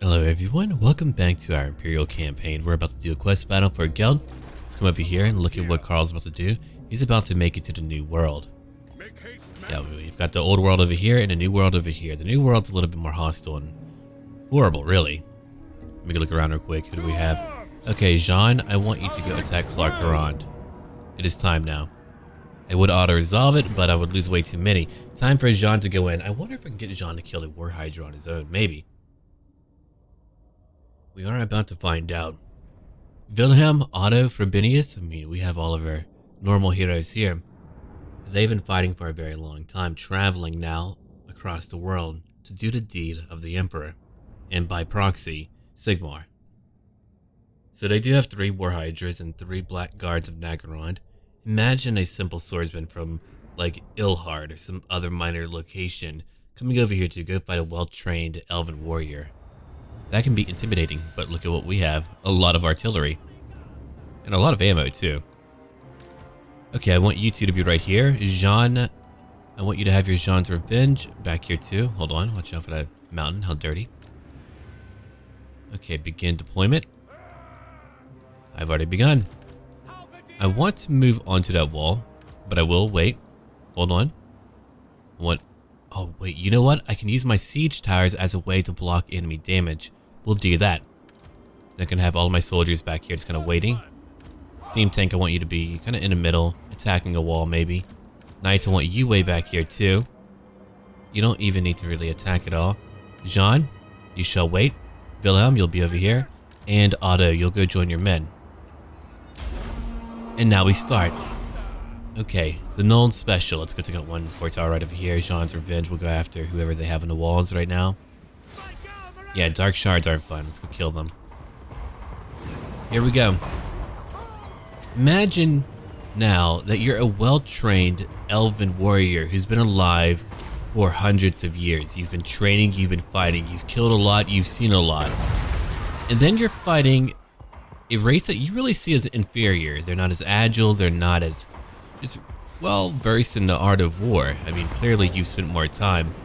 Hello everyone, welcome back to our Imperial campaign. We're about to do a quest battle for a guild. Let's come over here and look at what Carl's about to do. He's about to make it to the new world. Yeah, we've got the old world over here and the new world over here. The new world's a little bit more hostile and horrible, really. Let me go look around real quick. Who do we have? Okay, Jean, I want you to go attack Clark Harand. It is time now. I would auto-resolve it, but I would lose way too many. Time for Jean to go in. I wonder if I can get Jean to kill the War Hydra on his own. Maybe. We are about to find out. Wilhelm, Otto, Frobenius, I mean, we have all of our normal heroes here. They've been fighting for a very long time, traveling now across the world to do the deed of the Emperor, and by proxy, Sigmar. So they do have 3 War Hydras and 3 Black Guards of Nagarond. Imagine a simple swordsman from, like, Ilhard or some other minor location coming over here to go fight a well-trained elven warrior. That can be intimidating, but look at what we have. A lot of artillery. And a lot of ammo, too. Okay, I want you two to be right here. Jean, I want you to have your Jean's Revenge back here, too. Hold on, watch out for that mountain. How dirty. Okay, begin deployment. I've already begun. I want to move onto that wall, but I will wait. Hold on. Oh, wait, you know what? I can use my siege towers as a way to block enemy damage. We'll do that. I can have all of my soldiers back here just kind of waiting. Steam tank, I want you to be kind of in the middle, attacking a wall maybe. Knights, I want you way back here too. You don't even need to really attack at all. Jean, you shall wait. Wilhelm, you'll be over here. And Otto, you'll go join your men. And now we start. Okay, the Known Special. Let's go take out one fort tower right over here. Jean's Revenge will go after whoever they have on the walls right now. Yeah, dark shards aren't fun. Let's go kill them. Here we go. Imagine now that you're a well-trained elven warrior who's been alive for hundreds of years. You've been training, you've been fighting, you've killed a lot, you've seen a lot. And then you're fighting a race that you really see as inferior. They're not as agile, they're not as just well versed in the art of war. I mean, clearly you've spent more time.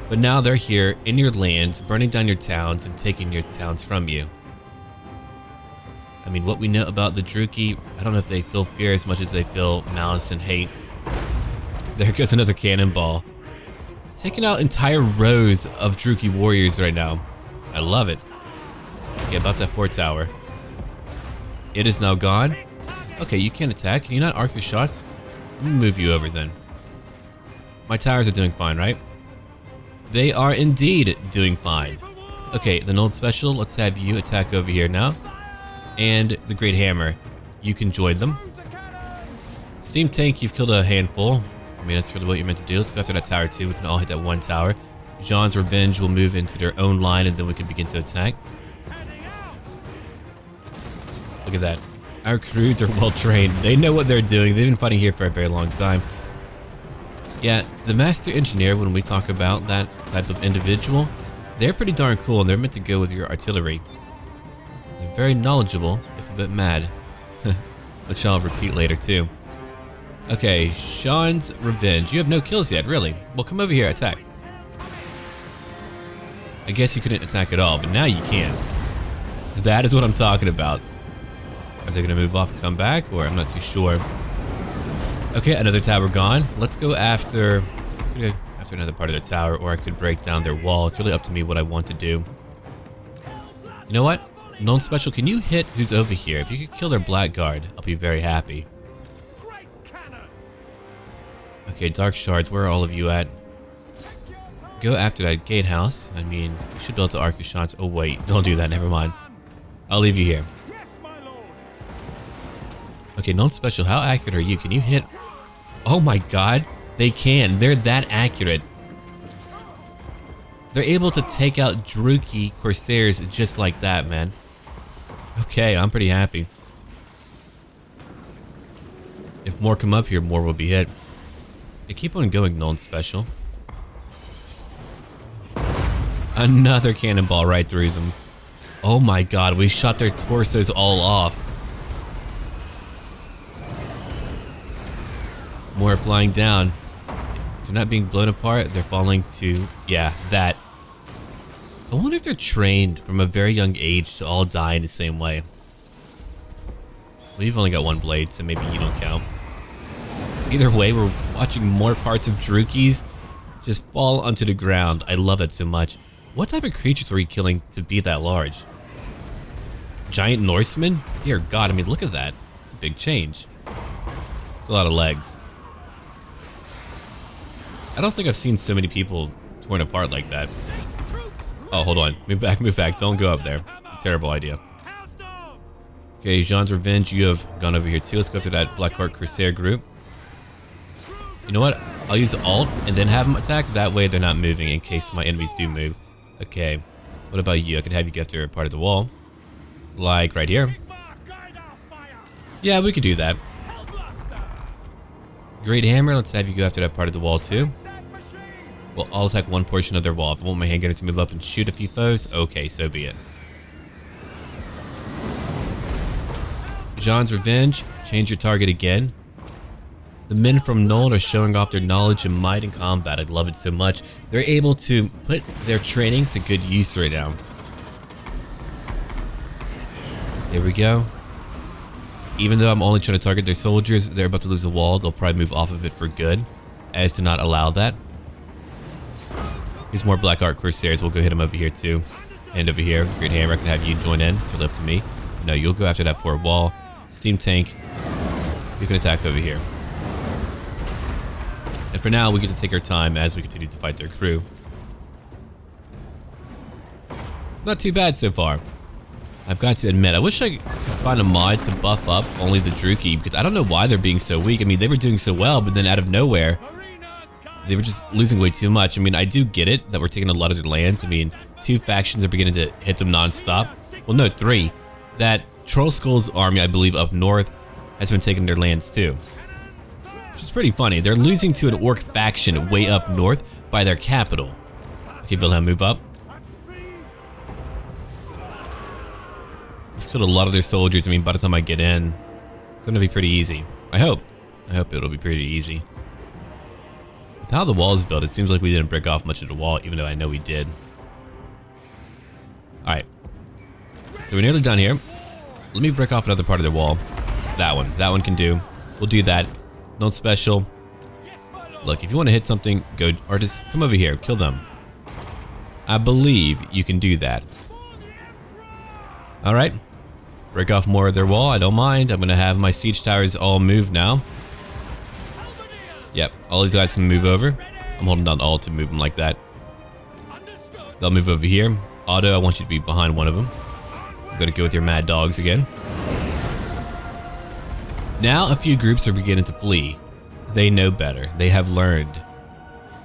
But now they're here in your lands, burning down your towns and taking your towns from you. I mean, what we know about the Druki, I don't know if they feel fear as much as they feel malice and hate. There goes another cannonball. Taking out entire rows of Druki warriors right now. I love it. Okay, about that fort tower. It is now gone. Okay, you can't attack. Can you not arc your shots? Let me move you over then. My towers are doing fine, right? They are indeed doing fine. Okay, the Known Special, let's have you attack over here now. And the Great Hammer, you can join them. Steam Tank, you've killed a handful. I mean, that's really what you're meant to do. Let's go after that tower too. We can all hit that one tower. Jean's Revenge will move into their own line and then we can begin to attack. Look at that. Our crews are well trained. They know what they're doing. They've been fighting here for a very long time. Yeah, the Master Engineer, when we talk about that type of individual, they're pretty darn cool and they're meant to go with your artillery. They're very knowledgeable, if a bit mad. Which I'll repeat later too. Okay, Sean's Revenge. You have no kills yet, really. Well, come over here, attack. I guess you couldn't attack at all, but now you can. That is what I'm talking about. Are they gonna move off and come back, or I'm not too sure. Okay, another tower gone. Let's go after, I could go after another part of the tower, or I could break down their wall. It's really up to me what I want to do. You know what? Known Special, can you hit who's over here? If you could kill their Black Guard, I'll be very happy. Okay, Dark Shards, where are all of you at? Go after that gatehouse. I mean, you should be able to arc your shots. Oh wait, don't do that, never mind. I'll leave you here. Okay, Known Special, how accurate are you? Can you hit? Oh my god, they can. They're that accurate. They're able to take out Druki Corsairs just like that, man. Okay, I'm pretty happy. If more come up here, more will be hit. They keep on going, Known Special. Another cannonball right through them. Oh my god, we shot their torsos all off. More flying down. They're not being blown apart, they're falling to, yeah, that. I wonder if they're trained from a very young age to all die in the same way. Well, you've only got one blade, so maybe you don't count. Either way, we're watching more parts of Drukis just fall onto the ground. I love it so much. What type of creatures were we killing to be that large? Giant Norsemen? Dear God, I mean, look at that. It's a big change. It's a lot of legs. I don't think I've seen so many people torn apart like that. Oh, hold on. Move back, move back. Don't go up there. It's a terrible idea. Okay, Jean's Revenge, you have gone over here too. Let's go after that Blackheart Crusader group. You know what? I'll use Alt and then have them attack. That way they're not moving in case my enemies do move. Okay. What about you? I could have you get after part of the wall. Like right here. Yeah, we could do that. Great Hammer, let's have you go after that part of the wall too. Well, I'll attack one portion of their wall. If I want my handgunners to move up and shoot a few foes, okay, so be it. Jean's Revenge, change your target again. The men from Nold are showing off their knowledge and might in combat. I love it so much. They're able to put their training to good use right now. There we go. Even though I'm only trying to target their soldiers, they're about to lose a wall. They'll probably move off of it for good, as to not allow that. Here's more Blackheart Crusaders. We'll go hit them over here too. And over here, Great Hammer, I can have you join in. It's up to me. No, you'll go after that forward wall. Steam Tank, you can attack over here. And for now, we get to take our time as we continue to fight their crew. Not too bad so far. I've got to admit, I wish I could find a mod to buff up only the Druki, because I don't know why they're being so weak. I mean, they were doing so well, but then out of nowhere, they were just losing way too much. I mean, I do get it that we're taking a lot of their lands. I mean, 2 factions are beginning to hit them non-stop. Well, no, 3. That Troll Skull's army, I believe, up north has been taking their lands too. Which is pretty funny. They're losing to an orc faction way up north by their capital. Okay, Wilhelm, move up. We've killed a lot of their soldiers. I mean, by the time I get in, it's gonna be pretty easy. I hope. I hope it'll be pretty easy. With how the wall is built, it seems like we didn't break off much of the wall, even though I know we did. Alright. So we're nearly done here. Let me break off another part of their wall. That one can do. We'll do that. Don't special. Look, if you want to hit something, go, or just come over here, kill them. I believe you can do that. Alright. Break off more of their wall, I don't mind. I'm gonna have my siege towers all move now. Yep, all these guys can move over. I'm holding down Alt to move them like that. They'll move over here. Otto, I want you to be behind one of them. I'm gonna go with your mad dogs again. Now a few groups are beginning to flee. They know better. They have learned.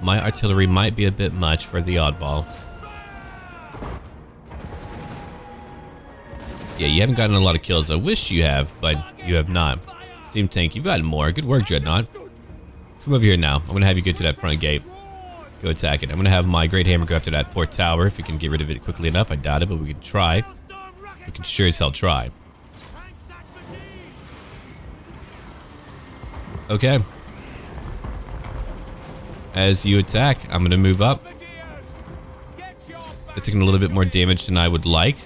My artillery might be a bit much for the oddball. Yeah, you haven't gotten a lot of kills. I wish you have, but you have not. Steam Tank, you've gotten more. Good work, Dreadnought. Let's come over here now. I'm gonna have you go to that front gate. Go attack it. I'm gonna have my Great Hammer go after that 4th tower. If we can get rid of it quickly enough, I doubt it, but we can try. We can sure as hell try. Okay. As you attack, I'm gonna move up. They're taking a little bit more damage than I would like.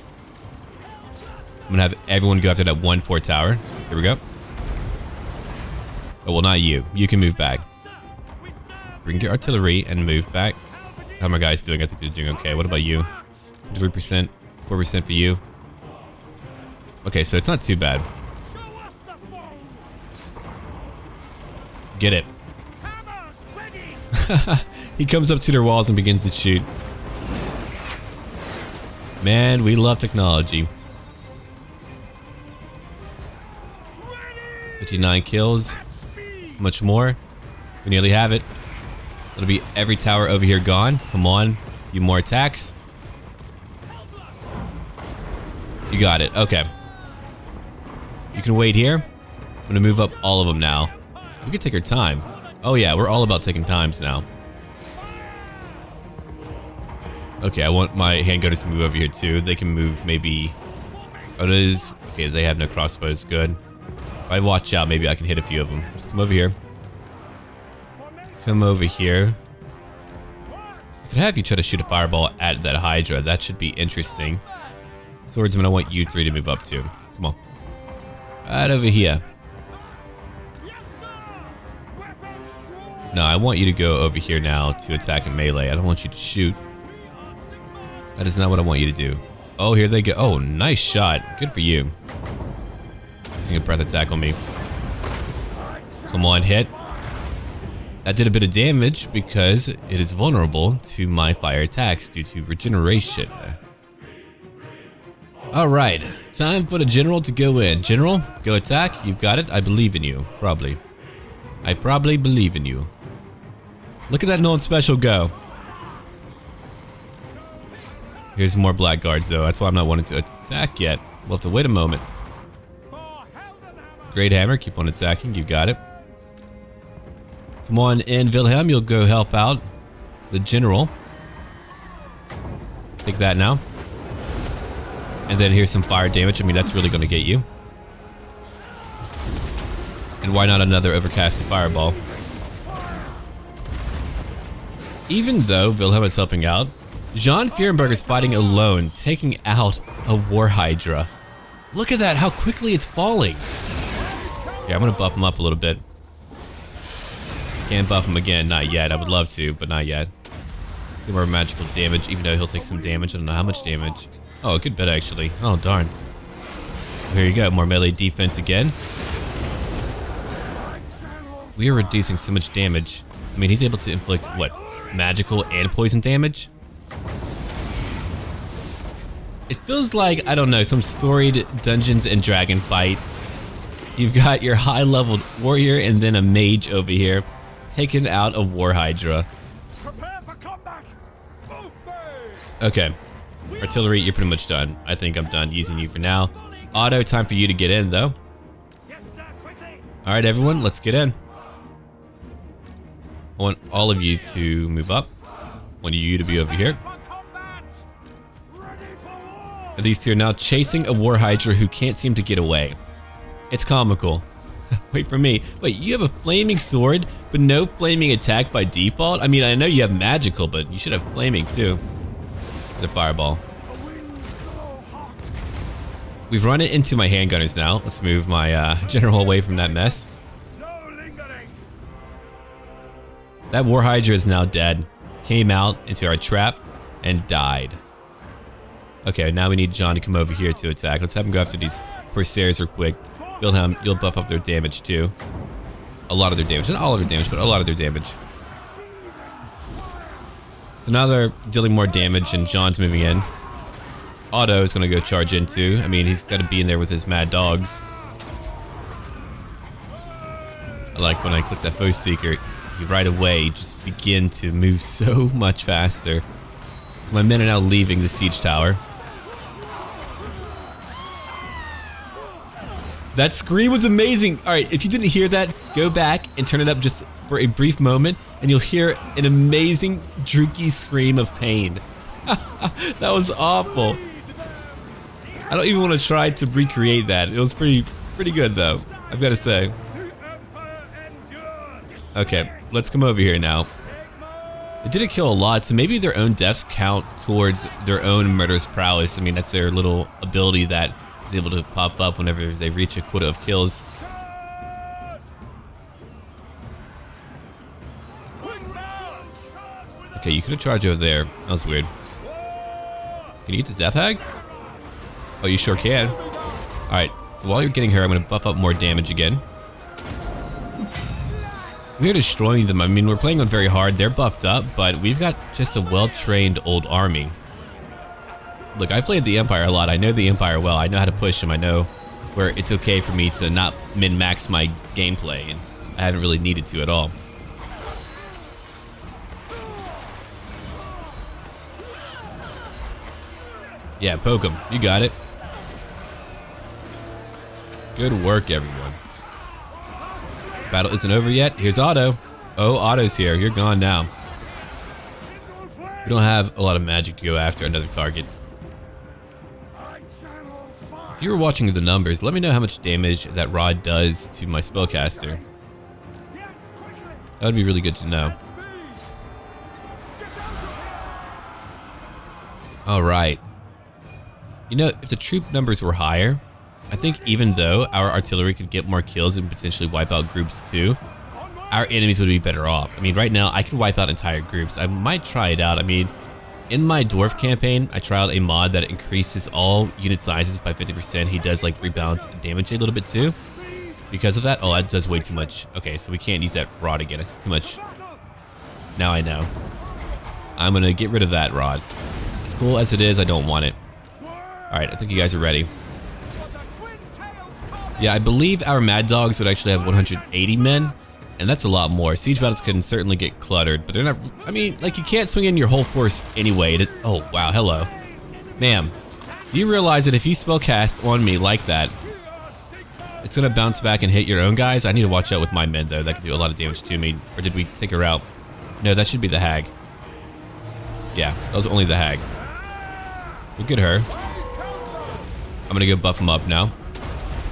I'm gonna have everyone go after that 1 4 tower. Here we go. Oh, well, not you. You can move back. Bring your artillery and move back. How are my guys doing? I think they're doing okay. What about you? 3%, 4% for you. Okay, so it's not too bad. Get it. He comes up to their walls and begins to shoot. Man, we love technology. 59 kills. Much more. We nearly have it. It'll be every tower over here gone. Come on. A few more attacks. You got it. Okay. You can wait here. I'm gonna move up all of them now. We can take our time. Oh yeah, we're all about taking times now. Okay, I want my handgunners to move over here too. They can move maybe... Oh, it is... Okay, they have no crossbows. Good. If I watch out, maybe I can hit a few of them. Just come over here. Come over here. I could have you try to shoot a fireball at that Hydra. That should be interesting. Swordsman, I want you three to move up to. Come on. Right over here. No, I want you to go over here now to attack in melee. I don't want you to shoot. That is not what I want you to do. Oh, here they go. Oh, nice shot. Good for you. Using a breath attack on me. Come on, hit. That did a bit of damage because it is vulnerable to my fire attacks due to regeneration. Alright, time for the general to go in. General, go attack. You've got it. I believe in you. Probably. I probably believe in you. Look at that non-special go. Here's more blackguards though. That's why I'm not wanting to attack yet. We'll have to wait a moment. Great hammer. Keep on attacking. You got it. Come on in, Wilhelm. You'll go help out the general. Take that now. And then here's some fire damage. I mean, that's really going to get you. And why not another overcasted fireball? Even though Wilhelm is helping out, Jean Fierenberg is fighting alone, taking out a War Hydra. Look at that, how quickly it's falling. Yeah, I'm going to buff him up a little bit. Can't buff him again, not yet. I would love to, but not yet. Get more magical damage, even though he'll take some damage. I don't know how much damage. Oh, a good bit actually. Oh, darn. Here you go, more melee defense again. We are reducing so much damage. I mean, he's able to inflict, what, magical and poison damage? It feels like, I don't know, some storied Dungeons and Dragon fight. You've got your high-leveled warrior and then a mage over here, taking out a War Hydra. Prepare for combat. Okay. Artillery, you're pretty much done. I think I'm done using you for now. Otto, time for you to get in, though. Yes, sir, quickly. Alright, everyone, let's get in. I want all of you to move up. I want you to be over here. And these two are now chasing a War Hydra who can't seem to get away. It's comical. Wait for me. Wait, you have a flaming sword, but no flaming attack by default? I mean, I know you have magical, but you should have flaming too. The fireball. We've run it into my handgunners now. Let's move my general away from that mess. That War Hydra is now dead. Came out into our trap and died. Okay, now we need John to come over here to attack. Let's have him go after these Corsairs real quick. Wilhelm, you'll buff up their damage too. A lot of their damage. Not all of their damage, but a lot of their damage. So now they're dealing more damage and John's moving in. Otto is going to go charge in too. I mean, he's got to be in there with his mad dogs. I like when I click that foe seeker, you right away just begin to move so much faster. So my men are now leaving the siege tower. That scream was amazing. All right, if you didn't hear that, go back and turn it up just for a brief moment and you'll hear an amazing Druki scream of pain. That was awful. I don't even want to try to recreate that. It was pretty good though, I've got to say. Okay, let's come over here now. They didn't kill a lot, so maybe their own deaths count towards their own murderous prowess. I mean, that's their little ability that is able to pop up whenever they reach a quota of kills. Okay, you could have charged over there. That was weird. Can you get the Death Hag? Oh, you sure can. Alright, so while you're getting her, I'm going to buff up more damage again. We are destroying them. I mean, we're playing on very hard. They're buffed up, but we've got just a well-trained old army. Look, I played the Empire a lot. I know the Empire well. I know how to push them. I know where it's okay for me to not min-max my gameplay, and I haven't really needed to at all. Yeah, poke them. You got it. Good work, everyone. Battle isn't over yet. Here's Otto. Oh, Otto's here. You're gone now. We don't have a lot of magic to go after another target. If you were watching the numbers, let me know how much damage that rod does to my spellcaster. That would be really good to know. All right. You know, if the troop numbers were higher, I think even though our artillery could get more kills and potentially wipe out groups too, our enemies would be better off. I mean, right now I can wipe out entire groups. I might try it out. I mean, in my dwarf campaign, I tried a mod that increases all unit sizes by 50%. He does like rebalance damage a little bit too. Because of that, oh, that does way too much. Okay, so we can't use that rod again. It's too much. Now I know. I'm gonna get rid of that rod. As cool as it is, I don't want it. All right, I think you guys are ready. Yeah, I believe our Mad Dogs would actually have 180 men, and that's a lot more. Siege battles can certainly get cluttered, but they're not, I mean, like, you can't swing in your whole force anyway. Oh, wow, hello. Ma'am, do you realize that if you spellcast on me like that, it's gonna bounce back and hit your own guys? I need to watch out with my men, though. That could do a lot of damage to me. Or did we take her out? No, that should be the hag. Yeah, that was only the hag. Look at her. I'm gonna go buff him up now.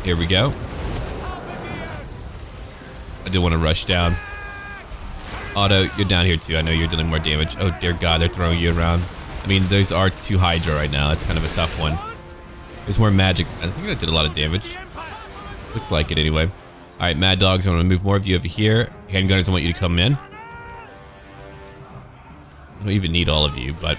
Here we go. I did want to rush down. Otto, you're down here too. I know you're dealing more damage. Oh dear God, they're throwing you around. I mean, those are 2 HYDRA right now. That's kind of a tough one. There's more magic. I think that did a lot of damage. Looks like it anyway. All right, Mad Dogs, I'm gonna move more of you over here. Handgunners, I want you to come in. I don't even need all of you, but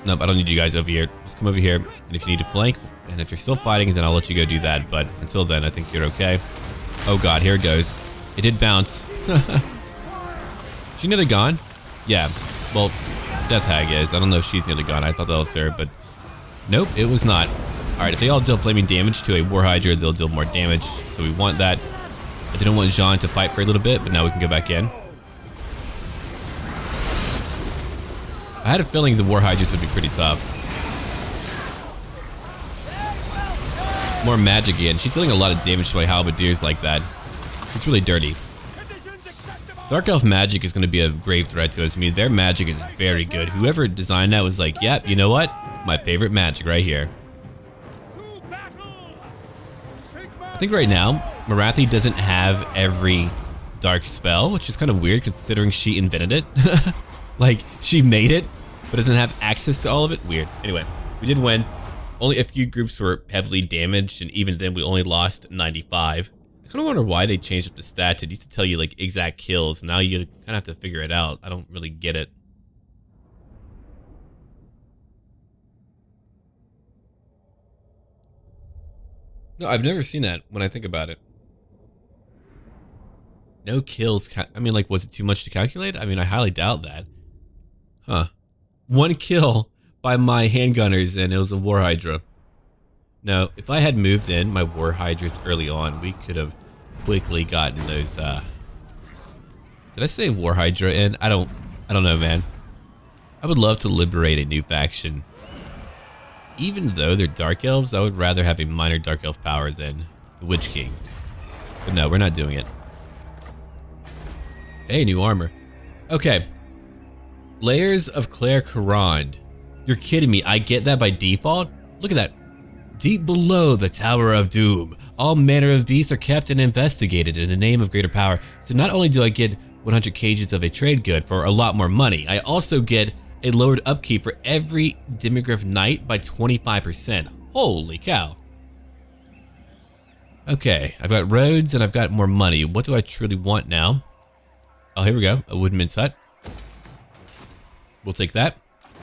nope, I don't need you guys over here. Just come over here, and if you need to flank, and if you're still fighting, then I'll let you go do that, but until then, I think you're okay. Oh God, here it goes. It did bounce. She nearly gone? Yeah, well, Death Hag is. I don't know if she's nearly gone. I thought that was her, but nope, it was not. All right, if they all deal flaming damage to a War Hydra, they'll deal more damage, so we want that. I didn't want Jean to fight for a little bit, but now we can go back in. I had a feeling the War Hydras would be pretty tough. More magic again. She's dealing a lot of damage to my halberdiers like that. It's really dirty. Dark Elf magic is going to be a grave threat to us. I mean, their magic is very good. Whoever designed that was like, yep, you know what? My favorite magic right here. I think right now, Marathi doesn't have every dark spell, which is kind of weird considering she invented it. Like, she made it, but doesn't have access to all of it. Weird. Anyway, we did win. Only a few groups were heavily damaged, and even then we only lost 95. I kind of wonder why they changed up the stats. It used to tell you like exact kills. Now you kind of have to figure it out. I don't really get it. No, I've never seen that when I think about it. No kills. I mean, like, was it too much to calculate? I mean, I highly doubt that. Huh. 1 kill by my handgunners, and it was a War Hydra. No, if I had moved in my War Hydras early on, we could have quickly gotten those, Did I say War Hydra in? I don't know, man. I would love to liberate a new faction. Even though they're Dark Elves, I would rather have a minor Dark Elf power than the Witch King. But no, we're not doing it. Hey, new armor. Okay. Layers of Claire Carond. You're kidding me. I get that by default? Look at that. Deep below the Tower of Doom, all manner of beasts are kept and investigated in the name of greater power. So not only do I get 100 cages of a trade good for a lot more money, I also get a lowered upkeep for every demigryph knight by 25%. Holy cow. Okay, I've got roads and I've got more money. What do I truly want now? Oh, here we go. A woodman's hut. We'll take that.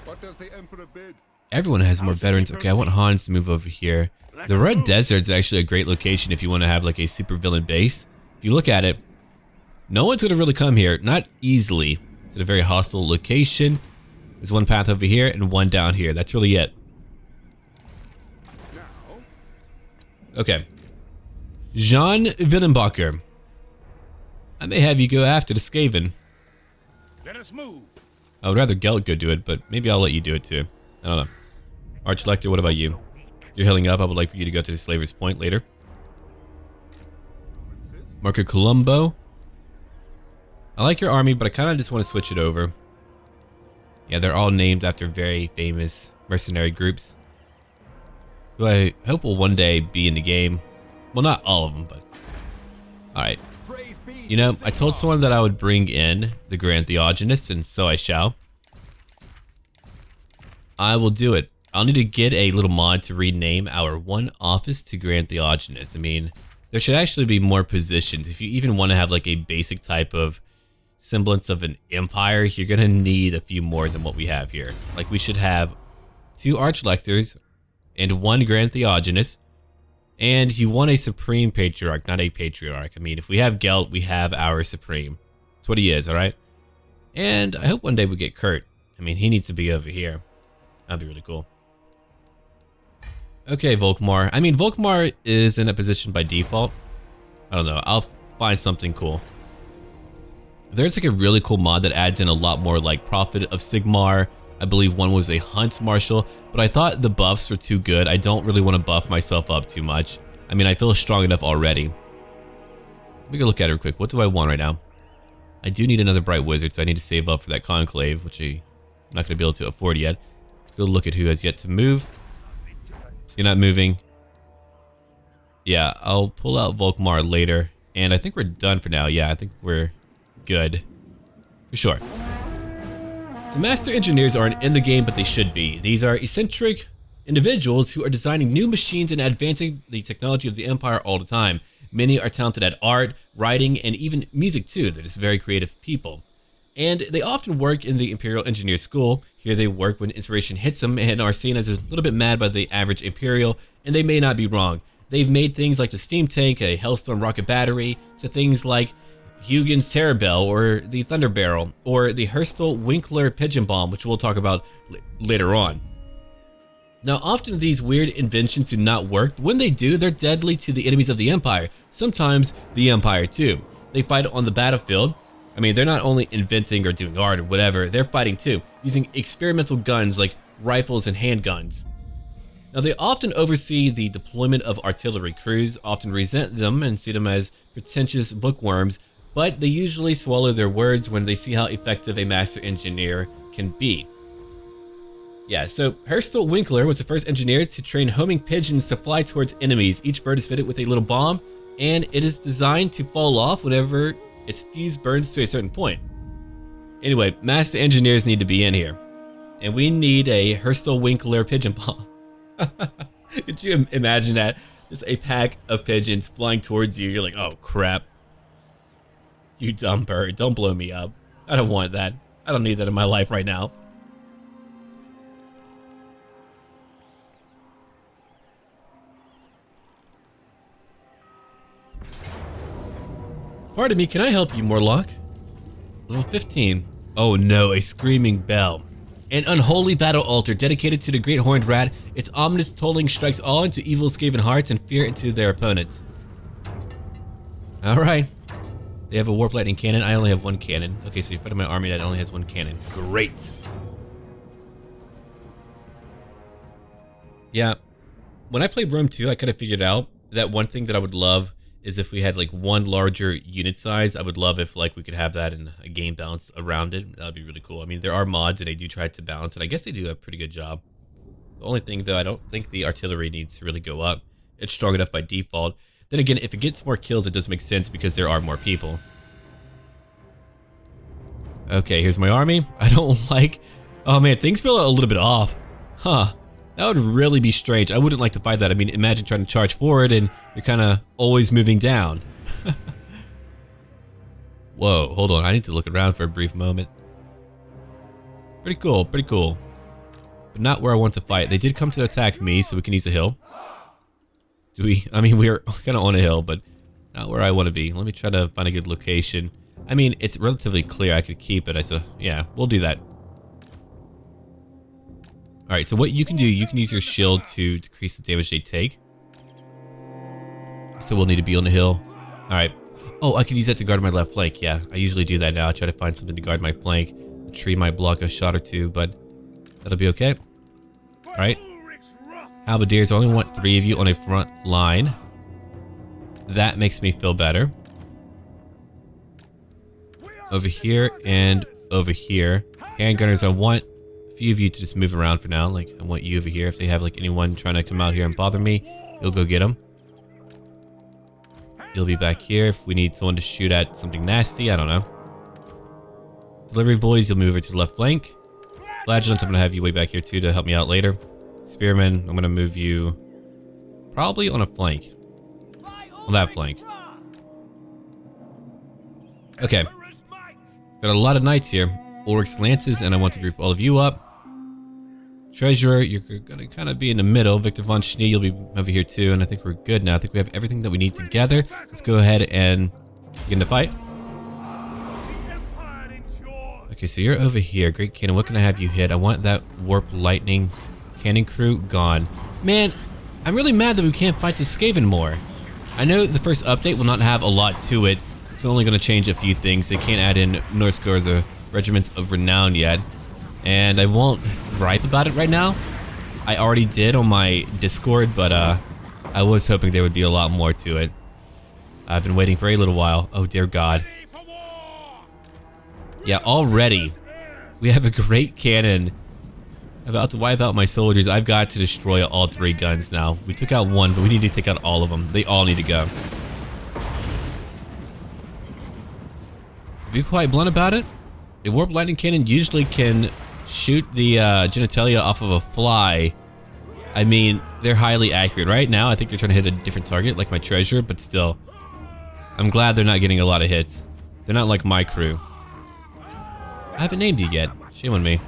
What does the Emperor bid? Everyone has more veterans. Okay, I want Hans to move over here. The Red Desert's actually a great location if you want to have like a super villain base. If you look at it, no one's gonna really come here. Not easily. It's at a very hostile location. There's one path over here and one down here. That's really it. Okay. Jean Willenbacher. I may have you go after the Skaven. Let us move. I would rather Gelt go do it, but maybe I'll let you do it too. I don't know. Archlector, what about you? You're healing up. I would like for you to go to the Slaver's Point later. Marco Colombo. I like your army, but I kind of just want to switch it over. Yeah, they're all named after very famous mercenary groups, who I hope will one day be in the game. Well, not all of them, but... Alright. You know, I told someone that I would bring in the Grand Theogenist, and so I shall. I will do it. I'll need to get a little mod to rename our one office to Grand Theogenist. I mean, there should actually be more positions. If you even want to have like a basic type of semblance of an empire, you're gonna need a few more than what we have here. Like we should have 2 Archlectors and 1 Grand Theogenist, and you want a Supreme Patriarch, not a Patriarch. I mean, if we have Gelt, we have our Supreme. That's what he is, alright? And I hope one day we get Kurt. I mean, he needs to be over here. That'd be really cool. Okay, Volkmar. I mean, Volkmar is in a position by default. I don't know. I'll find something cool. There's like a really cool mod that adds in a lot more like Prophet of Sigmar. I believe one was a Hunt Marshal, but I thought the buffs were too good. I don't really want to buff myself up too much. I mean, I feel strong enough already. Let me go look at it real quick. What do I want right now? I do need another Bright Wizard, so I need to save up for that Conclave, which I'm not going to be able to afford yet. Let's go look at who has yet to move. You're not moving. Yeah, I'll pull out Volkmar later. And I think we're done for now. Yeah, I think we're good. For sure. So Master Engineers aren't in the game, but they should be. These are eccentric individuals who are designing new machines and advancing the technology of the Empire all the time. Many are talented at art, writing, and even music too. They're just very creative people. And they often work in the Imperial Engineer School. Here they work when inspiration hits them and are seen as a little bit mad by the average Imperial, and they may not be wrong. They've made things like the Steam Tank, a Hellstorm rocket battery, to things like Hugin's Terror Bell, or the Thunder Barrel, or the Hurstel Winkler Pigeon Bomb, which we'll talk about later on. Now, often these weird inventions do not work. When they do, they're deadly to the enemies of the Empire, sometimes the Empire too. They fight on the battlefield. I mean, they're not only inventing or doing art or whatever, they're fighting too, using experimental guns like rifles and handguns. Now, they often oversee the deployment of artillery crews, often resent them and see them as pretentious bookworms, but they usually swallow their words when they see how effective a master engineer can be. Yeah, so Hurstel Winkler was the first engineer to train homing pigeons to fly towards enemies. Each bird is fitted with a little bomb, and it is designed to fall off whenever its fuse burns to a certain point. Anyway, master engineers need to be in here. And we need a Hurstel Winkler pigeon bomb. Could you imagine that? Just a pack of pigeons flying towards you. You're like, oh crap. You dumb bird, don't blow me up. I don't want that. I don't need that in my life right now. Pardon me, can I help you, Morlock? Level 15. Oh no, a screaming bell. An unholy battle altar dedicated to the great horned rat. Its ominous tolling strikes awe into evil Skaven hearts and fear into their opponents. Alright. They have a warp lightning cannon. I only have 1 cannon. Okay, so you fight in my army that only has 1 cannon. Great. Yeah. When I played Rome 2, I kind of figured out that one thing that I would love is if we had like 1 larger unit size. I would love if like we could have that in a game balance around it. That would be really cool. I mean, there are mods and they do try to balance, and I guess they do a pretty good job. The only thing though, I don't think the artillery needs to really go up. It's strong enough by default. Then again, if it gets more kills, it does make sense because there are more people. Okay, here's my army. I don't like... Oh man, things feel a little bit off. Huh. That would really be strange. I wouldn't like to fight that. I mean, imagine trying to charge forward and you're kind of always moving down. Whoa, hold on. I need to look around for a brief moment. Pretty cool, pretty cool. But not where I want to fight. They did come to attack me, so we can use a hill. Do we? I mean, we're kind of on a hill, but not where I want to be. Let me try to find a good location. I mean, it's relatively clear I could keep it. Yeah, we'll do that. Alright, so what you can do, you can use your shield to decrease the damage they take. So we'll need to be on the hill. Alright. Oh, I can use that to guard my left flank. Yeah, I usually do that now. I try to find something to guard my flank. The tree might block a shot or two, but that'll be okay. Alright. Halberdiers, I only want 3 of you on a front line. That makes me feel better. Over here and over here. Handgunners, I want a few of you to just move around for now. Like, I want you over here. If they have like anyone trying to come out here and bother me, you'll go get them. You'll be back here if we need someone to shoot at something nasty. I don't know. Delivery boys, you'll move over to the left flank. Flagellants, I'm gonna have you way back here too to help me out later. Spearman, I'm gonna move you probably on a flank. On that flank. Okay. Got a lot of knights here. Ulrich's lances, and I want to group all of you up. Treasurer, you're gonna kind of be in the middle. Victor von Schnee, you'll be over here too, and I think we're good now. I think we have everything that we need together. Let's go ahead and begin the fight. Okay, so you're over here. Great Cannon, what can I have you hit? I want that Warp Lightning Cannon crew gone. Man, I'm really mad that we can't fight the Skaven more. I know the first update will not have a lot to it. It's only going to change a few things. They can't add in Norsk or the Regiments of Renown yet. And I won't gripe about it right now. I already did on my Discord, but I was hoping there would be a lot more to it. I've been waiting for a little while. Oh dear God. Yeah, already we have a great cannon about to wipe out my soldiers. I've got to destroy all 3 guns now. We took out 1, but we need to take out all of them. They all need to go. Be quite blunt about it. A Warp Lightning Cannon usually can shoot the genitalia off of a fly. I mean, they're highly accurate. Right now, I think they're trying to hit a different target, like my treasure, but still. I'm glad they're not getting a lot of hits. They're not like my crew. I haven't named you yet. Shame on me.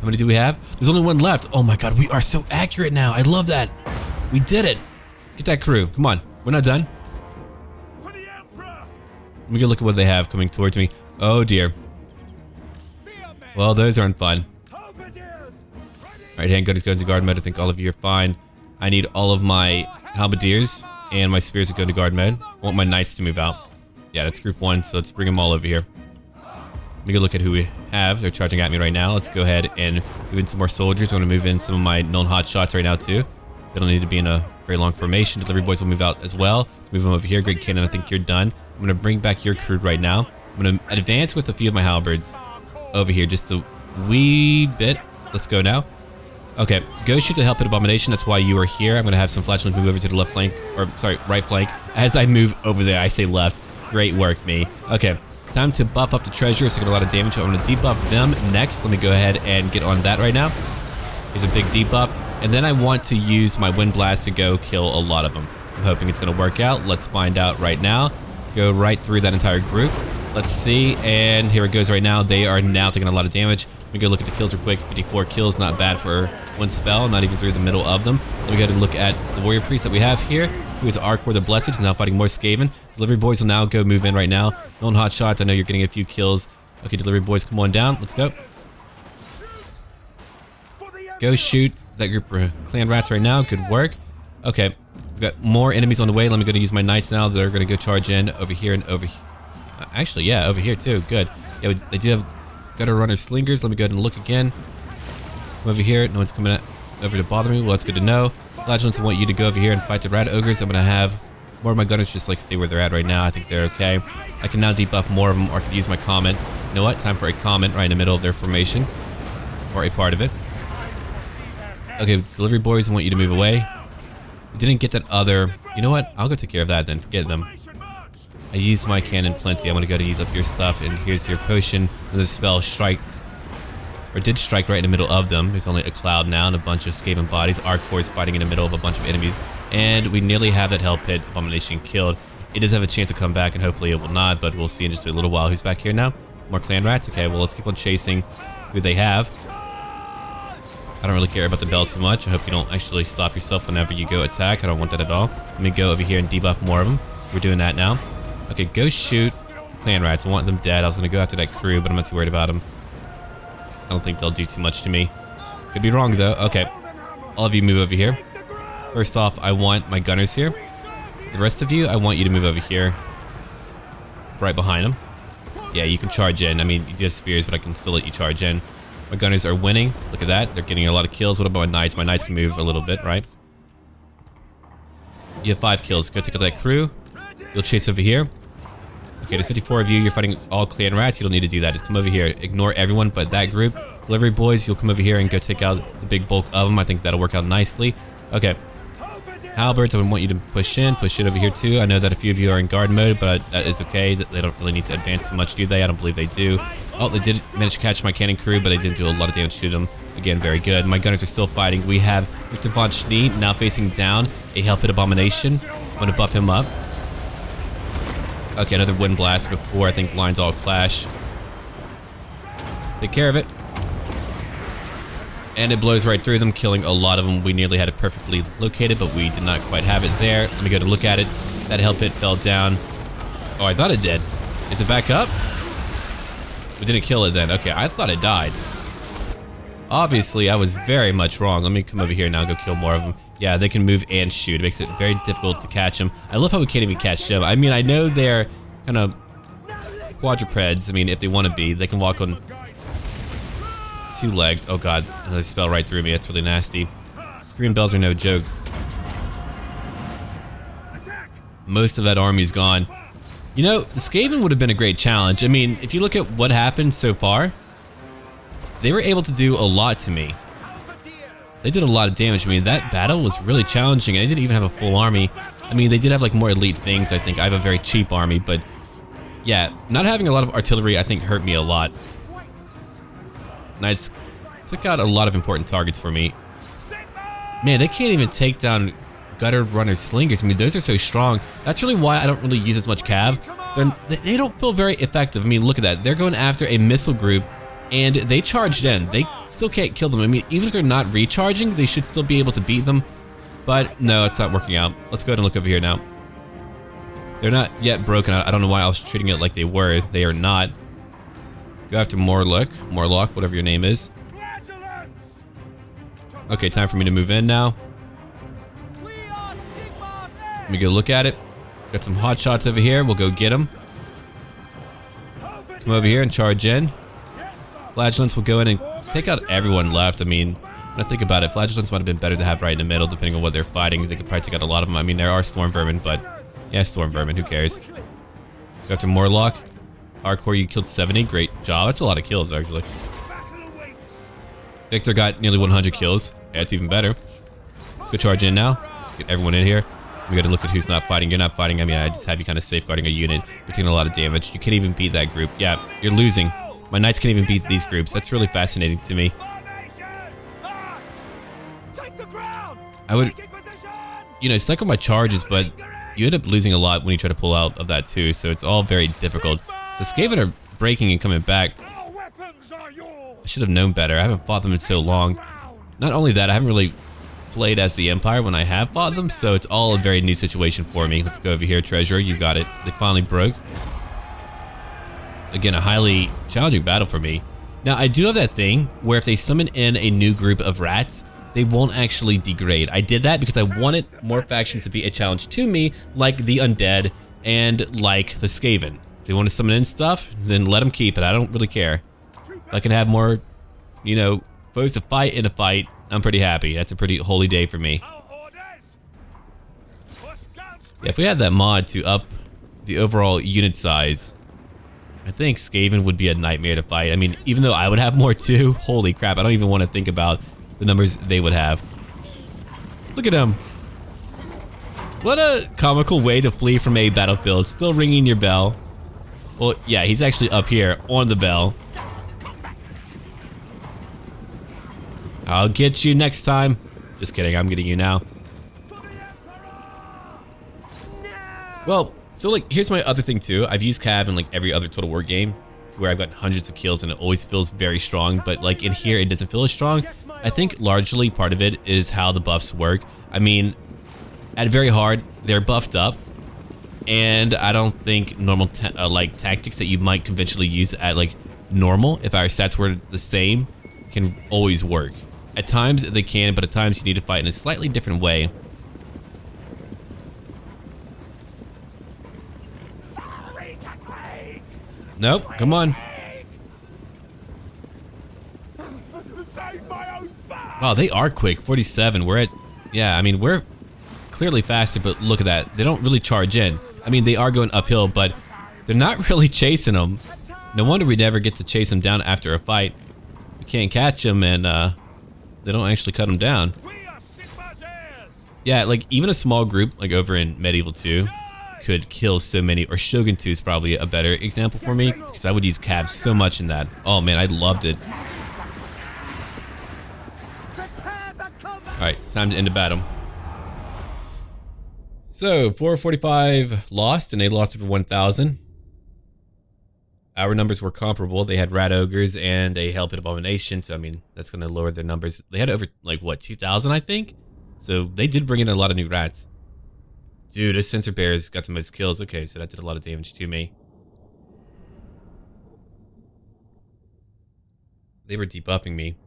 How many do we have? There's only 1 left. Oh my God, we are so accurate now. I love that. We did it. Get that crew. Come on. We're not done. Let me go look at what they have coming towards me. Oh dear. Well, those aren't fun. Alright, hand gunners go into guard mode. I think all of you are fine. I need all of my halberdiers and my spears to go into guard mode. I want my knights to move out. Yeah, that's group 1, so let's bring them all over here. Let me go look at who we have. They're charging at me right now. Let's go ahead and move in some more soldiers. I want to move in some of my known hot shots right now too. They don't need to be in a very long formation. Delivery boys will move out as well. Let's move them over here. Great Cannon, I think you're done. I'm going to bring back your crew right now. I'm going to advance with a few of my halberds over here just a wee bit. Let's go now. Okay, go shoot to help at Abomination. That's why you are here. I'm going to have some flagellants move over to the left flank, or sorry, right flank. As I move over there, I say left. Great work, me. Okay, time to buff up the treasure. It's taking a lot of damage. I'm going to debuff them next. Let me go ahead and get on that right now. Here's a big debuff. And then I want to use my Wind Blast to go kill a lot of them. I'm hoping it's going to work out. Let's find out right now. Go right through that entire group. Let's see, and here it goes right now. They are now taking a lot of damage. Let me go look at the kills real quick. 54 kills, not bad for 1 spell, not even through the middle of them. Let me go ahead and look at the warrior priest that we have here, who is Arkor the Blessed. He's now fighting more Skaven. Delivery boys will now go move in right now. Known hot shots, I know you're getting a few kills. Okay, delivery boys, come on down. Let's go. Go shoot that group of clan rats right now. Good work. Okay, we've got more enemies on the way. Let me go to use my knights now. They're going to go charge in over here and over here. Actually, yeah, over here too. Good. Yeah, they do have gutter runner slingers. Let me go ahead and look again. I'm over here. No one's coming over to bother me. Well, that's good to know. Flagellants, I want you to go over here and fight the rat ogres. I'm going to have more of my gunners just like stay where they're at right now. I think they're okay. I can now debuff more of them, or I could use my comment. You know what? Time for a comment right in the middle of their formation, or a part of it. Okay, delivery boys, I want you to move away. We didn't get that other... You know what? I'll go take care of that then. Forget them. I used my cannon plenty. I'm going to go to use up your stuff, and here's your potion. And the spell striked, or did strike right in the middle of them. There's only a cloud now and a bunch of Skaven bodies. Arkor fighting in the middle of a bunch of enemies. And we nearly have that hell pit Abomination killed. It does have a chance to come back, and hopefully it will not, but we'll see in just a little while. Who's back here now? More clan rats? Okay, well, let's keep on chasing who they have. I don't really care about the bell too much. I hope you don't actually stop yourself whenever you go attack. I don't want that at all. Let me go over here and debuff more of them. We're doing that now. Okay, go shoot clan rats. I want them dead. I was going to go after that crew, but I'm not too worried about them. I don't think they'll do too much to me. Could be wrong, though. Okay, all of you move over here. First off, I want my gunners here. The rest of you, I want you to move over here. Right behind them. Yeah, you can charge in. I mean, you do have spears, but I can still let you charge in. My gunners are winning. Look at that. They're getting a lot of kills. What about my knights? My knights can move a little bit, right? You have 5 kills. Go take out that crew. You'll chase over here. Okay, there's 54 of you. You're fighting all clan rats. You don't need to do that. Just come over here. Ignore everyone but that group. Delivery boys, you'll come over here and go take out the big bulk of them. I think that'll work out nicely. Okay. Halberds, I want you to push in. Push it over here too. I know that a few of you are in guard mode, but that is okay. They don't really need to advance too much, do they? I don't believe they do. Oh, they did manage to catch my cannon crew, but I didn't do a lot of damage to them. Again, very good. My gunners are still fighting. We have Victor von Schnee now facing down a Hell Pit Abomination. I'm going to buff him up. Okay, another Wind Blast before I think lines all clash. Take care of it. And it blows right through them, killing a lot of them. We nearly had it perfectly located, but we did not quite have it there. Let me go to look at it. That Hell Pit fell down. Oh, I thought it did. Is it back up? We didn't kill it then. Okay, I thought it died. Obviously, I was very much wrong. Let me come over here now and go kill more of them. Yeah, they can move and shoot. It makes it very difficult to catch them. I love how we can't even catch them. I mean, I know they're kind of quadrupeds. I mean, if they want to be, they can walk on 2 legs. Oh god, another spell right through me. That's really nasty. Scream bells are no joke. Most of that army's gone. You know, the Skaven would have been a great challenge. I mean, if you look at what happened so far, they were able to do a lot to me. They did a lot of damage. I mean, that battle was really challenging, and they didn't even have a full army. I mean, they did have like more elite things, I think. I have a very cheap army, but yeah, not having a lot of artillery, I think, hurt me a lot. Knights took out a lot of important targets for me. Man, they can't even take down gutter runner slingers. I mean, those are so strong. That's really why I don't really use as much cav. They don't feel very effective. I mean, look at that. They're going after a missile group, and they charged in. They still can't kill them. I mean, even if they're not recharging, they should still be able to beat them. But no, it's not working out. Let's go ahead and look over here now. They're not yet broken. I don't know why I was treating it like they were. They are not. Go after Morlock, whatever your name is. Okay, time for me to move in now. Let me go look at it. Got some hot shots over here. We'll go get them. Come over here and charge in. Flagellants will go in and take out everyone left. I mean, when I think about it, Flagellants might have been better to have right in the middle, depending on what they're fighting. They could probably take out a lot of them. I mean, there are Storm Vermin, but yeah, Storm Vermin, who cares? Go after Morlock. Hardcore, you killed 70. Great job. That's a lot of kills, actually. Victor got nearly 100 kills. Yeah, it's even better. Let's go charge in now. Let's get everyone in here. We gotta look at who's not fighting. You're not fighting. I mean, I just have you kind of safeguarding a unit. You're taking a lot of damage. You can't even beat that group. Yeah, you're losing. My knights can't even beat these groups. That's really fascinating to me. I would, you know, cycle my charges, but you end up losing a lot when you try to pull out of that too. So it's all very difficult. So Skaven are breaking and coming back. I should have known better. I haven't fought them in so long. Not only that, I haven't really played as the Empire when I have fought them, so it's all a very new situation for me. Let's go over here, Treasurer. You got it. They finally broke. Again, a highly challenging battle for me. Now, I do have that thing where if they summon in a new group of rats, they won't actually degrade. I did that because I wanted more factions to be a challenge to me, like the Undead and like the Skaven. If they want to summon in stuff, then let them keep it. I don't really care. If I can have more, you know, foes to fight in a fight, I'm pretty happy. That's a pretty holy day for me. Yeah, if we had that mod to up the overall unit size, I think Skaven would be a nightmare to fight. I mean, even though I would have more too, holy crap, I don't even want to think about the numbers they would have. Look at him. What a comical way to flee from a battlefield. Still ringing your bell. Well, yeah, he's actually up here on the bell. I'll get you next time. Just kidding, I'm getting you now. Well, so like, here's my other thing too. I've used Cav in like every other Total War game, where I've got hundreds of kills and it always feels very strong, but like in here it doesn't feel as strong. I think largely part of it is how the buffs work. I mean, at very hard, they're buffed up, and I don't think normal like tactics that you might conventionally use at like normal, if our stats were the same, can always work. At times they can, but at times you need to fight in a slightly different way. Nope, come on. Wow, they are quick. 47. We're at, yeah, I mean, we're clearly faster, but look at that. They don't really charge in. I mean, they are going uphill, but they're not really chasing them. No wonder we never get to chase them down after a fight. We can't catch them, and they don't actually cut them down. Yeah, like even a small group, like over in Medieval 2, could kill so many, or Shogun 2 is probably a better example for me, because I would use Cavs so much in that. Oh man, I loved it. Alright, time to end the battle. So, 445 lost, and they lost over 1,000. Our numbers were comparable. They had Rat Ogres and a Hell Pit Abomination, so I mean, that's going to lower their numbers. They had over, like, what, 2,000, I think? So, they did bring in a lot of new rats. Dude, this Sensor Bear's got the most kills. Okay, so that did a lot of damage to me. They were debuffing me.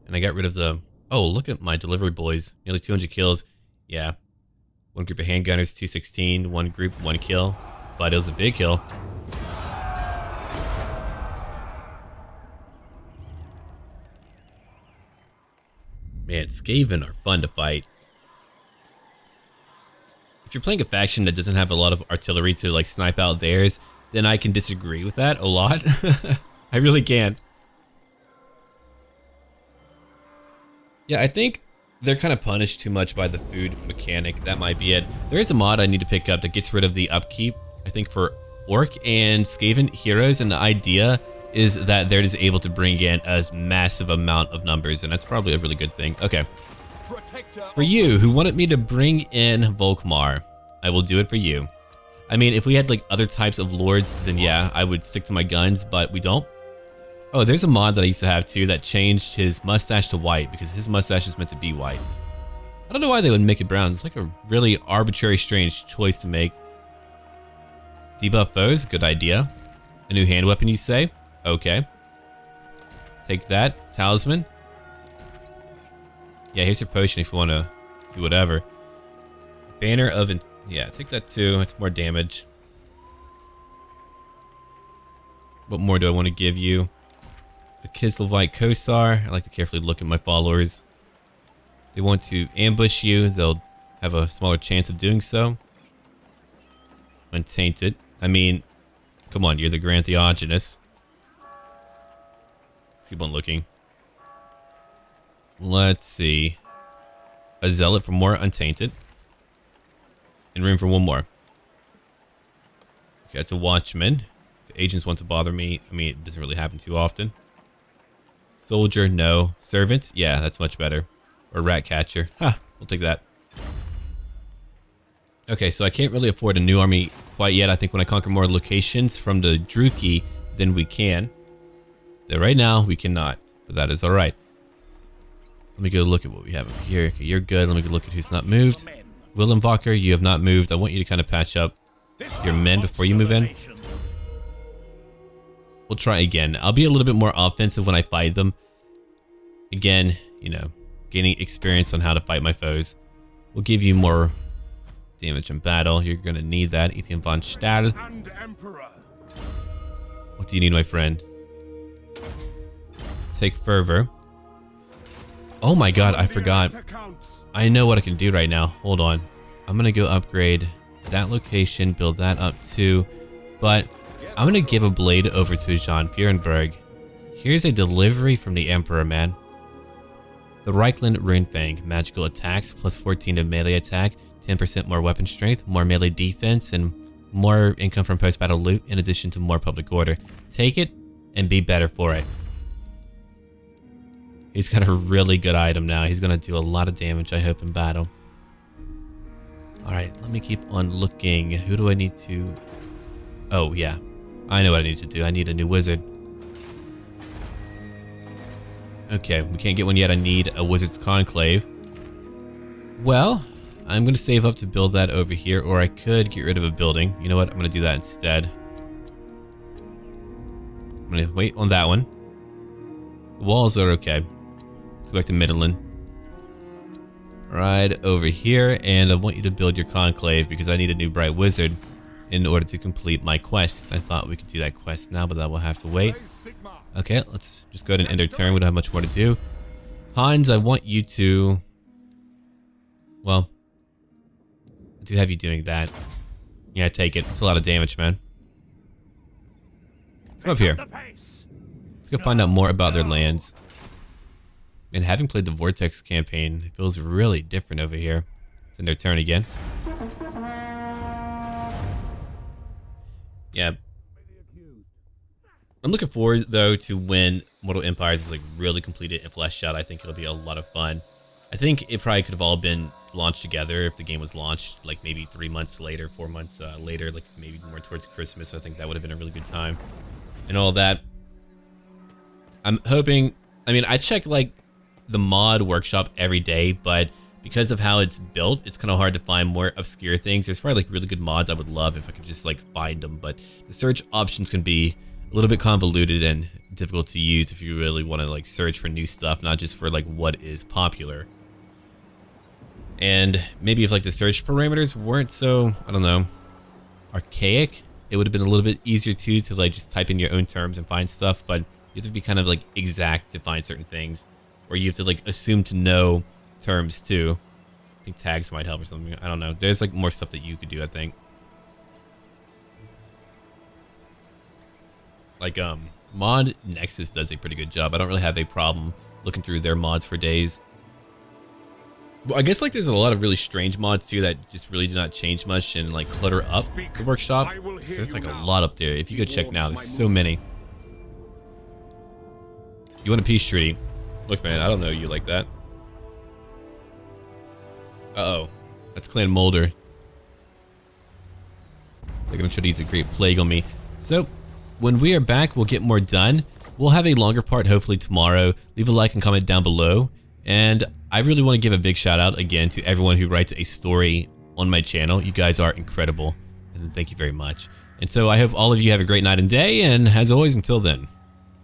And I got rid of the... Oh, look at my delivery boys. Nearly 200 kills. Yeah. One group of handgunners, 216. One group, 1 kill. But it was a big kill. Man, Skaven are fun to fight. If you're playing a faction that doesn't have a lot of artillery to like snipe out theirs, then I can disagree with that a lot. I really can. Yeah, I think they're kind of punished too much by the food mechanic. That might be it. There is a mod I need to pick up that gets rid of the upkeep, I think, for Orc and Skaven heroes, and the idea is that they're just able to bring in a massive amount of numbers, and that's probably a really good thing. Okay. For you who wanted me to bring in Volkmar, I will do it for you. I mean, if we had like other types of lords, then yeah, I would stick to my guns, but we don't. Oh, there's a mod that I used to have too that changed his mustache to white because his mustache is meant to be white. I don't know why they would make it brown. It's like a really arbitrary, strange choice to make. Debuff foes, good idea. A new hand weapon, you say? Okay. Take that. Talisman. Yeah, here's your potion if you want to do whatever. Banner of... Yeah, take that too. It's more damage. What more do I want to give you? A Kislevite Kosar. I like to carefully look at my followers. If they want to ambush you, they'll have a smaller chance of doing so. Untainted. I mean, come on, you're the Grand Theogenus. Let's keep on looking. Let's see. A Zealot for more Untainted. And room for one more. Okay, that's a Watchman. If agents want to bother me, I mean, it doesn't really happen too often. Soldier, no. Servant, yeah, that's much better. Or Rat Catcher. Ha, we'll take that. Okay, so I can't really afford a new army quite yet. I think when I conquer more locations from the Druki, then we can. Though right now, we cannot. But that is alright. Let me go look at what we have over here. Okay, you're good. Let me go look at who's not moved. Willemvacher, you have not moved. I want you to kind of patch up your men before you move in. We'll try again. I'll be a little bit more offensive when I fight them. Again, you know, gaining experience on how to fight my foes. We'll give you more damage in battle. You're going to need that. Ethian von Stahl. What do you need, my friend? Take Fervor. Oh my god, I forgot. I know what I can do right now. Hold on. I'm going to go upgrade that location, build that up too. But I'm going to give a blade over to Jean Fierenberg. Here's a delivery from the Emperor, man. The Reichland Runefang. Magical attacks, plus 14 to melee attack, 10% more weapon strength, more melee defense, and more income from post-battle loot, in addition to more public order. Take it and be better for it. He's got a really good item now. He's going to do a lot of damage, I hope, in battle. Alright, let me keep on looking. Who do I need to... Oh, yeah. I know what I need to do. I need a new wizard. Okay, we can't get one yet. I need a wizard's conclave. Well, I'm going to save up to build that over here, or I could get rid of a building. You know what? I'm going to do that instead. I'm going to wait on that one. The walls are okay. Let's go back to Midland. Right over here, and I want you to build your conclave because I need a new bright wizard in order to complete my quest. I thought we could do that quest now, but that will have to wait. Okay, let's just go ahead and end our turn. We don't have much more to do. Hans, I want you to... Well, I do have you doing that. Yeah, take it. It's a lot of damage, man. Come up here. Let's go find out more about their lands. And having played the Vortex campaign, it feels really different over here. It's in their turn again. Yeah. I'm looking forward, though, to when Mortal Empires is like really completed and fleshed out. I think it'll be a lot of fun. I think it probably could have all been launched together if the game was launched like maybe 3 months later, 4 months later, like maybe more towards Christmas. I think that would have been a really good time and all that. I'm hoping, I mean, I check like the mod workshop every day, but because of how it's built, it's kind of hard to find more obscure things. There's probably like really good mods I would love if I could just like find them, but the search options can be a little bit convoluted and difficult to use if you really want to like search for new stuff, not just for like what is popular. And maybe if like the search parameters weren't so, I don't know, archaic, it would have been a little bit easier too to like just type in your own terms and find stuff, but you have to be kind of like exact to find certain things, or you have to like assume to know terms too. I think tags might help or something. I don't know. There's like more stuff that you could do, I think. Like Mod Nexus does a pretty good job. I don't really have a problem looking through their mods for days. Well, I guess like there's a lot of really strange mods too that just really do not change much and like clutter up the workshop. So there's like a lot up there. If you go check now, there's so many. You want a peace treaty? Look, man, I don't know you like that. Uh-oh. That's Clan Mulder. They're gonna try to use a Great Plague on me. So, when we are back, we'll get more done. We'll have a longer part hopefully tomorrow. Leave a like and comment down below. And I really want to give a big shout out again to everyone who writes a story on my channel. You guys are incredible. And thank you very much. And so I hope all of you have a great night and day. And as always, until then.